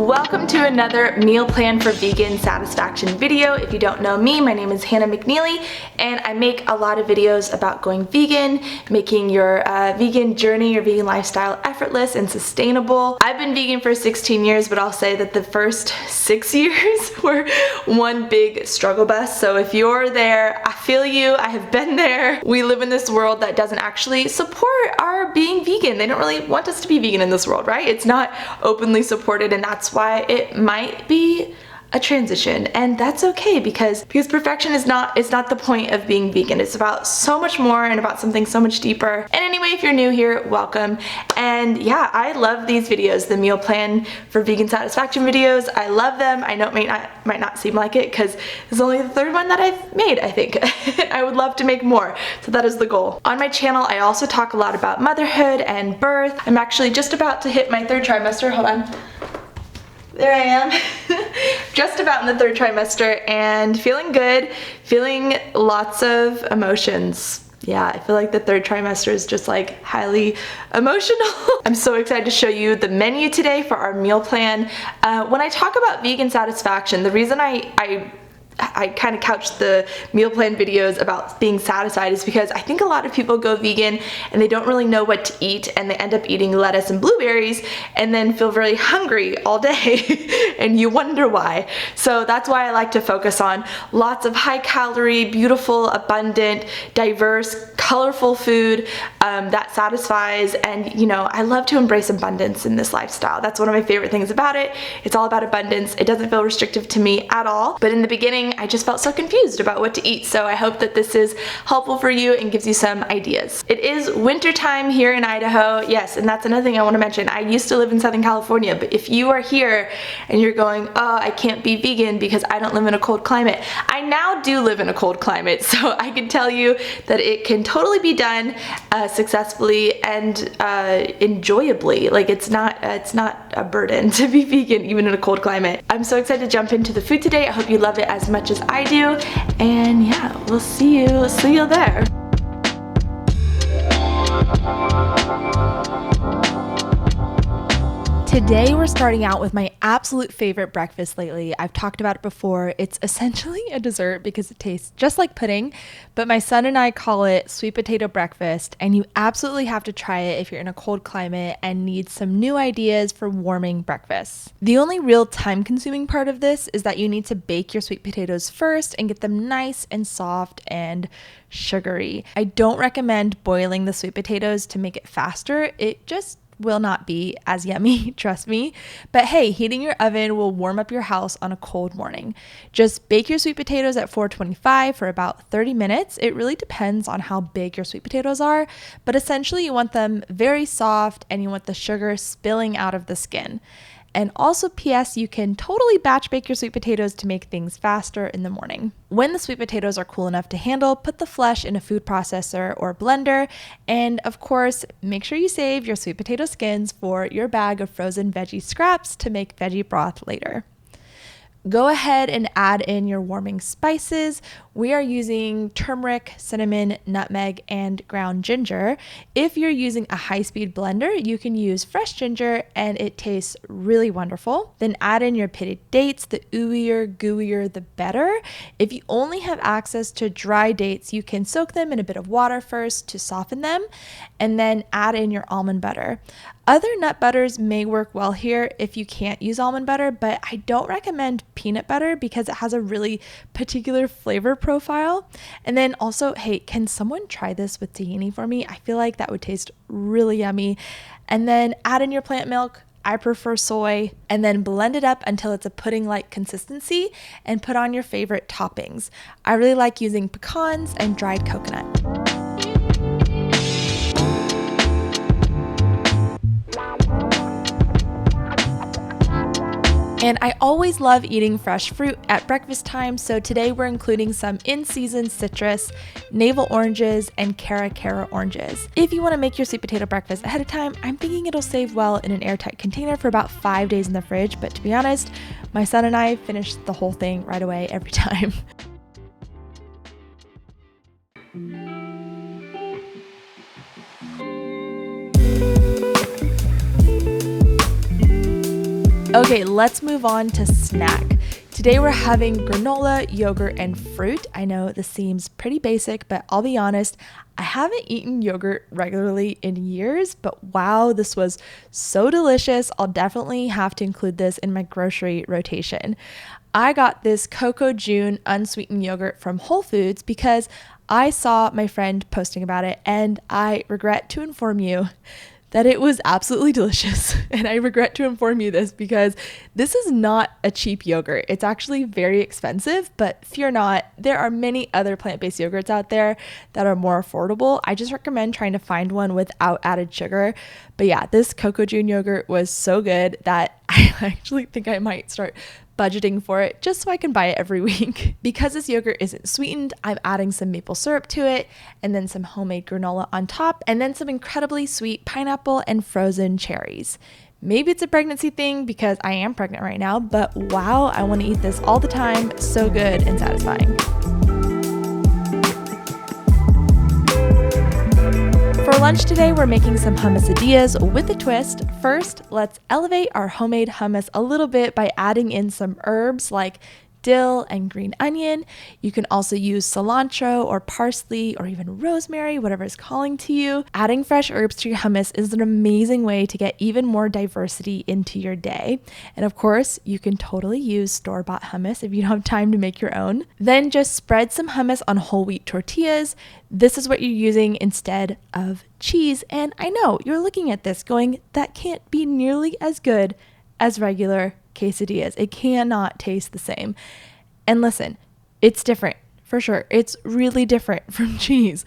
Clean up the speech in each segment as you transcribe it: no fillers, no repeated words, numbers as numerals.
Welcome to another meal plan for vegan satisfaction video. If you don't know me, my name is Hannah McNeely and I make a lot of videos about going vegan, making your vegan journey, your vegan lifestyle effortless and sustainable. I've been vegan for 16 years, but I'll say that the first 6 years were one big struggle bus. So if you're there, I feel you, I have been there. We live in this world that doesn't actually support our being vegan. They don't really want us to be vegan in this world, right? It's not openly supported, and that's why it might be a transition, and that's okay because perfection is not the point of being vegan. It's about so much more and about something so much deeper. And anyway, if you're new here, welcome. And yeah, I love these videos, the meal plan for vegan satisfaction videos. I love them. I know it might not seem like it because this is only the third one that I've made, I think. I would love to make more, so that is the goal. On my channel, I also talk a lot about motherhood and birth. I'm actually just about to hit my third trimester. Hold on. There I am, just about in the third trimester and feeling good, feeling lots of emotions. Yeah, I feel like the third trimester is just like highly emotional. I'm so excited to show you the menu today for our meal plan. When I talk about vegan satisfaction, the reason I kind of couch the meal plan videos about being satisfied is because I think a lot of people go vegan and they don't really know what to eat, and they end up eating lettuce and blueberries and then feel very hungry all day and you wonder why. So that's why I like to focus on lots of high calorie, beautiful, abundant, diverse, colorful food that satisfies. And you know, I love to embrace abundance in this lifestyle. That's one of my favorite things about it. It's all about abundance. It doesn't feel restrictive to me at all. But in the beginning, I just felt so confused about what to eat. So I hope that this is helpful for you and gives you some ideas. It is winter time here in Idaho. Yes, and that's another thing I want to mention. I used to live in Southern California, but if you are here and you're going, oh, I can't be vegan because I don't live in a cold climate. I now do live in a cold climate, so I can tell you that it can totally be done successfully and enjoyably. Like it's not a burden to be vegan even in a cold climate. I'm so excited to jump into the food today. I hope you love it as much as I do, and yeah, we'll see you there. Today we're starting out with my absolute favorite breakfast lately. I've talked about it before. It's essentially a dessert because it tastes just like pudding, but my son and I call it sweet potato breakfast, and you absolutely have to try it if you're in a cold climate and need some new ideas for warming breakfast. The only real time-consuming part of this is that you need to bake your sweet potatoes first and get them nice and soft and sugary. I don't recommend boiling the sweet potatoes to make it faster. It just will not be as yummy, trust me. But hey, heating your oven will warm up your house on a cold morning. Just bake your sweet potatoes at 425 for about 30 minutes. It really depends on how big your sweet potatoes are, but essentially you want them very soft and you want the sugar spilling out of the skin. And also, PS, you can totally batch bake your sweet potatoes to make things faster in the morning. When the sweet potatoes are cool enough to handle, put the flesh in a food processor or blender. And of course, make sure you save your sweet potato skins for your bag of frozen veggie scraps to make veggie broth later. Go ahead and add in your warming spices. We are using turmeric, cinnamon, nutmeg, and ground ginger. If you're using a high-speed blender, you can use fresh ginger and it tastes really wonderful. Then add in your pitted dates. The ooier, gooier, the better. If you only have access to dry dates, you can soak them in a bit of water first to soften them, and then add in your almond butter. Other nut butters may work well here if you can't use almond butter, but I don't recommend peanut butter because it has a really particular flavor profile. And then also, hey, can someone try this with tahini for me? I feel like that would taste really yummy. And then add in your plant milk. I prefer soy, and then blend it up until it's a pudding-like consistency and put on your favorite toppings. I really like using pecans and dried coconut. And I always love eating fresh fruit at breakfast time, so today we're including some in-season citrus, navel oranges, and cara oranges. If you want to make your sweet potato breakfast ahead of time, I'm thinking it'll save well in an airtight container for about 5 days in the fridge, but to be honest, my son and I finish the whole thing right away every time. Okay, let's move on to snack. Today we're having granola, yogurt, and fruit. I know this seems pretty basic, but I'll be honest, I haven't eaten yogurt regularly in years, but wow, this was so delicious. I'll definitely have to include this in my grocery rotation. I got this Cocoa June unsweetened yogurt from Whole Foods because I saw my friend posting about it, and I regret to inform you that it was absolutely delicious. And I regret to inform you this because this is not a cheap yogurt. It's actually very expensive, but fear not, there are many other plant-based yogurts out there that are more affordable. I just recommend trying to find one without added sugar. But yeah, this Cocoa June yogurt was so good that I actually think I might start budgeting for it just so I can buy it every week. Because this yogurt isn't sweetened, I'm adding some maple syrup to it, and then some homemade granola on top, and then some incredibly sweet pineapple and frozen cherries. Maybe it's a pregnancy thing because I am pregnant right now, but wow, I want to eat this all the time. So good and satisfying. For lunch today, we're making some hummusadillas with a twist. First, let's elevate our homemade hummus a little bit by adding in some herbs like dill and green onion. You can also use cilantro or parsley or even rosemary, whatever is calling to you. Adding fresh herbs to your hummus is an amazing way to get even more diversity into your day. And of course, you can totally use store-bought hummus if you don't have time to make your own. Then just spread some hummus on whole wheat tortillas. This is what you're using instead of cheese. And I know you're looking at this going, that can't be nearly as good as regular quesadillas. It cannot taste the same. And listen, it's different for sure. It's really different from cheese.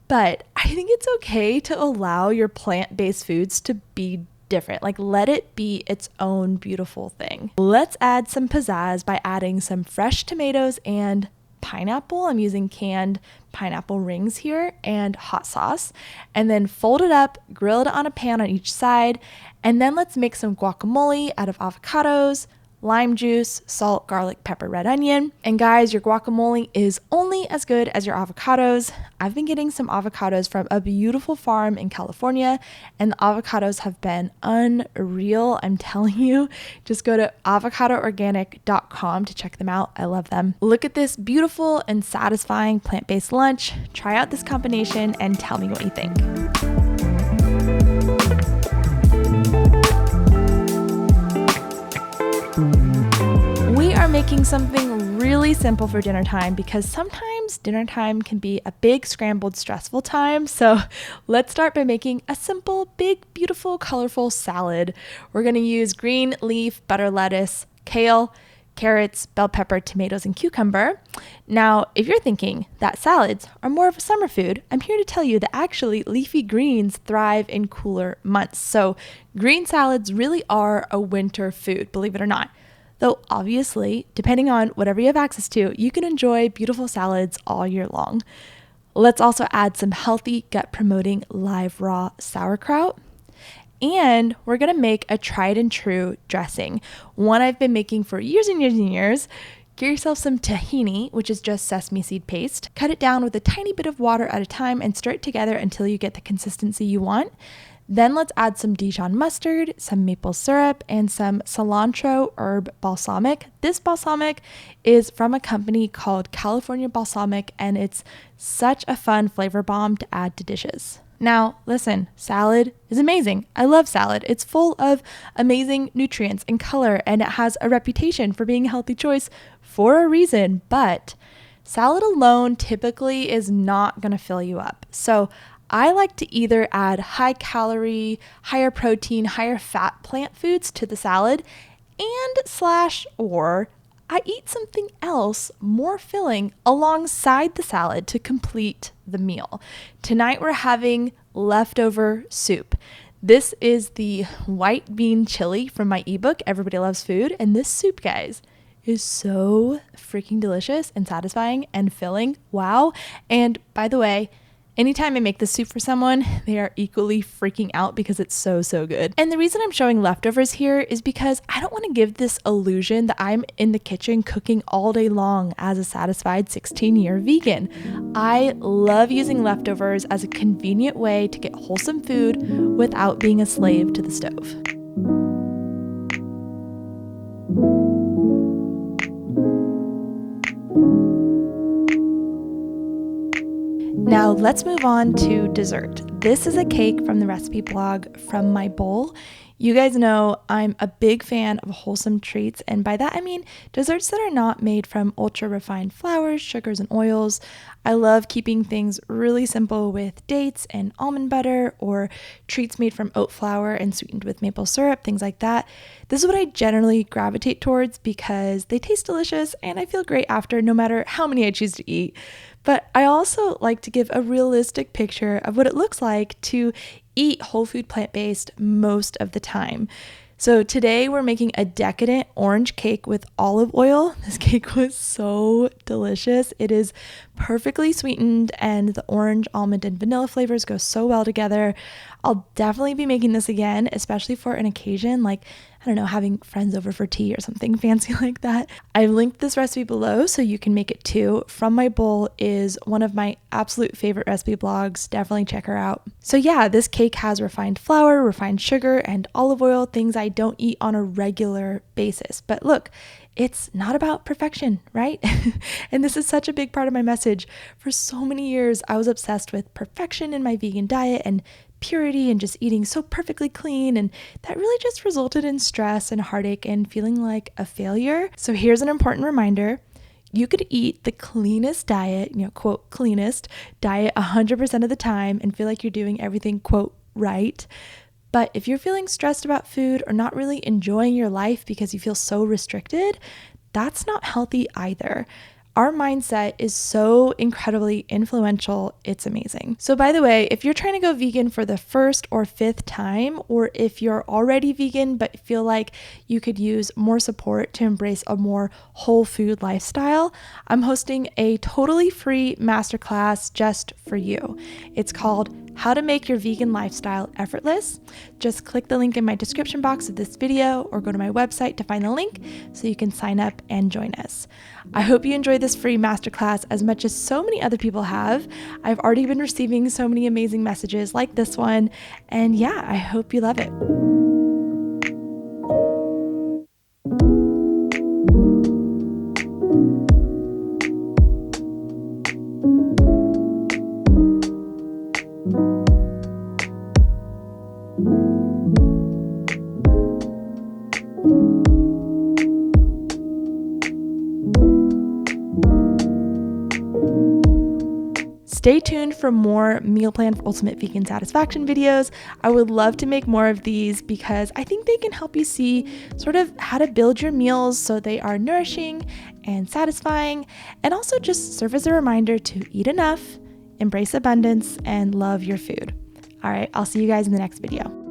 But I think it's okay to allow your plant-based foods to be different. Like, let it be its own beautiful thing. Let's add some pizzazz by adding some fresh tomatoes and pineapple. I'm using canned pineapple rings here and hot sauce, and then fold it up, grill it on a pan on each side, and then let's make some guacamole out of avocados, lime juice, salt, garlic, pepper, red onion. And guys, your guacamole is only as good as your avocados. I've been getting some avocados from a beautiful farm in California, and the avocados have been unreal. I'm telling you, just go to avocadoorganic.com to check them out. I love them. Look at this beautiful and satisfying plant-based lunch. Try out this combination and tell me what you think. We are making something really simple for dinner time because sometimes dinner time can be a big, scrambled, stressful time. So let's start by making a simple, big, beautiful, colorful salad. We're going to use green leaf, butter lettuce, kale, carrots, bell pepper, tomatoes, and cucumber. Now, if you're thinking that salads are more of a summer food, I'm here to tell you that actually leafy greens thrive in cooler months. So green salads really are a winter food, believe it or not. Though obviously, depending on whatever you have access to, you can enjoy beautiful salads all year long. Let's also add some healthy, gut-promoting live raw sauerkraut. And we're going to make a tried and true dressing, one I've been making for years and years and years. Get yourself some tahini, which is just sesame seed paste. Cut it down with a tiny bit of water at a time and stir it together until you get the consistency you want. Then let's add some Dijon mustard, some maple syrup, and some cilantro herb balsamic. This balsamic is from a company called California Balsamic, and it's such a fun flavor bomb to add to dishes. Now, listen, salad is amazing. I love salad. It's full of amazing nutrients and color, and it has a reputation for being a healthy choice for a reason, but salad alone typically is not going to fill you up. So I like to either add high calorie, higher protein, higher fat plant foods to the salad or I eat something else more filling alongside the salad to complete the meal. Tonight we're having leftover soup. This is the white bean chili from my ebook, Everybody Loves Food. And this soup, guys, is so freaking delicious and satisfying and filling. Wow. And by the way, anytime I make this soup for someone, they are equally freaking out because it's so, so good. And the reason I'm showing leftovers here is because I don't want to give this illusion that I'm in the kitchen cooking all day long as a satisfied 16-year vegan. I love using leftovers as a convenient way to get wholesome food without being a slave to the stove. Now let's move on to dessert. This is a cake from the recipe blog From My Bowl. You guys know I'm a big fan of wholesome treats, and by that I mean desserts that are not made from ultra refined flours, sugars, and oils. I love keeping things really simple with dates and almond butter, or treats made from oat flour and sweetened with maple syrup, things like that. This is what I generally gravitate towards because they taste delicious and I feel great after, no matter how many I choose to eat. But I also like to give a realistic picture of what it looks like to eat whole food plant-based most of the time. So today we're making a decadent orange cake with olive oil. This cake was so delicious. It is perfectly sweetened and the orange, almond, and vanilla flavors go so well together. I'll definitely be making this again, especially for an occasion like, I don't know, having friends over for tea or something fancy like that. I've linked this recipe below so you can make it too. From My Bowl is one of my absolute favorite recipe blogs. Definitely check her out. So yeah, this cake has refined flour, refined sugar, and olive oil, things I don't eat on a regular basis. But look, it's not about perfection, right? And this is such a big part of my message. For so many years, I was obsessed with perfection in my vegan diet and purity and just eating so perfectly clean, and that really just resulted in stress and heartache and feeling like a failure. So here's an important reminder. You could eat the cleanest diet, quote, cleanest diet 100% of the time and feel like you're doing everything, quote, right. But if you're feeling stressed about food or not really enjoying your life because you feel so restricted, that's not healthy either. Our mindset is so incredibly influential, it's amazing. So by the way, if you're trying to go vegan for the first or fifth time, or if you're already vegan but feel like you could use more support to embrace a more whole food lifestyle, I'm hosting a totally free masterclass just for you. It's called How to Make Your Vegan Lifestyle Effortless. Just click the link in my description box of this video or go to my website to find the link so you can sign up and join us. I hope you enjoyed this free masterclass as much as so many other people have. I've already been receiving so many amazing messages like this one, and yeah, I hope you love it. Stay tuned for more meal plan for ultimate vegan satisfaction videos. I would love to make more of these because I think they can help you see sort of how to build your meals so they are nourishing and satisfying, and also just serve as a reminder to eat enough, embrace abundance, and love your food. All right, I'll see you guys in the next video.